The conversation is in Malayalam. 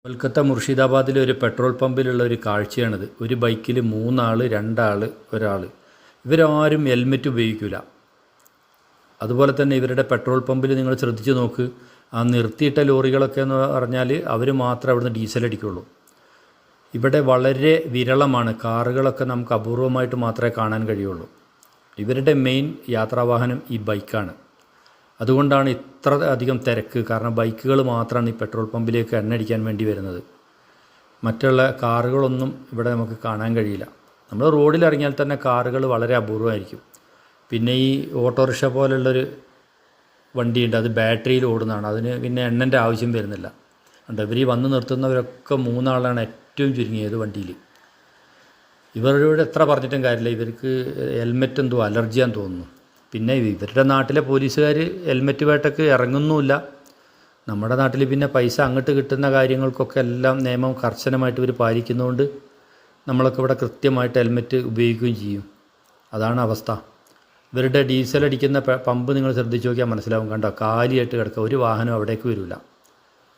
കൊൽക്കത്ത മുർഷിദാബാദിലെ ഒരു പെട്രോൾ പമ്പിലുള്ള ഒരു കാഴ്ചയാണിത്. ഒരു ബൈക്കിൽ 3 ആൾ, 2 ആൾ, ഒരാൾ. ഇവരാരും ഹെൽമെറ്റ് ഉപയോഗിക്കില്ല. അതുപോലെ തന്നെ ഇവരുടെ പെട്രോൾ പമ്പിൽ നിങ്ങൾ ശ്രദ്ധിച്ച് നോക്ക്, ആ നിർത്തിയിട്ട ലോറികളൊക്കെ എന്ന് പറഞ്ഞാൽ അവർ മാത്രമേ അവിടുന്ന് ഡീസൽ അടിക്കുള്ളൂ. ഇവിടെ വളരെ വിരളമാണ്, കാറുകളൊക്കെ നമുക്ക് അപൂർവമായിട്ട് മാത്രമേ കാണാൻ കഴിയുള്ളൂ. ഇവരുടെ മെയിൻ യാത്രാവാഹനം ഈ ബൈക്കാണ്. അതുകൊണ്ടാണ് ഇത്ര അധികം തിരക്ക്. കാരണം ബൈക്കുകൾ മാത്രമാണ് ഈ പെട്രോൾ പമ്പിലേക്ക് എണ്ണയടിക്കാൻ വേണ്ടി വരുന്നത്. മറ്റുള്ള കാറുകളൊന്നും ഇവിടെ നമുക്ക് കാണാൻ കഴിയില്ല. നമ്മൾ റോഡിൽ ഇറങ്ങിയാൽ തന്നെ കാറുകൾ വളരെ അപൂർവമായിരിക്കും. പിന്നെ ഈ ഓട്ടോറിക്ഷ പോലുള്ളൊരു വണ്ടിയുണ്ട്, അത് ബാറ്ററിയിൽ ഓടുന്നതാണ്. അതിന് പിന്നെ എണ്ണൻ്റെ ആവശ്യം വരുന്നില്ല. ഉണ്ട്, ഇവർ വന്ന് നിർത്തുന്നവരൊക്കെ 3 ആളാണ് ഏറ്റവും ചുരുങ്ങിയത് വണ്ടിയിൽ. ഇവരോട് എത്ര പറഞ്ഞിട്ടും കാര്യമില്ല, ഇവർക്ക് ഹെൽമെറ്റ് എന്തോ അലർജിയാന്ന് തോന്നുന്നു. പിന്നെ ഇവരുടെ നാട്ടിലെ പോലീസുകാർ ഹെൽമെറ്റ് വേട്ടയ്ക്ക് ഇറങ്ങുന്നുമില്ല. നമ്മുടെ നാട്ടിൽ പിന്നെ പൈസ അങ്ങോട്ട് കിട്ടുന്ന കാര്യങ്ങൾക്കൊക്കെ എല്ലാം നിയമം കർശനമായിട്ട് ഇവർ പാലിക്കുന്നതുകൊണ്ട് നമ്മളൊക്കെ ഇവിടെ കൃത്യമായിട്ട് ഹെൽമെറ്റ് ഉപയോഗിക്കുകയും ചെയ്യും. അതാണ് അവസ്ഥ. ഇവരുടെ ഡീസൽ അടിക്കുന്ന പമ്പ് നിങ്ങൾ ശ്രദ്ധിച്ച് നോക്കിയാൽ മനസ്സിലാവും. കണ്ടോ, കാലിയായിട്ട് കിടക്കുക, ഒരു വാഹനം അവിടേക്ക് വരില്ല.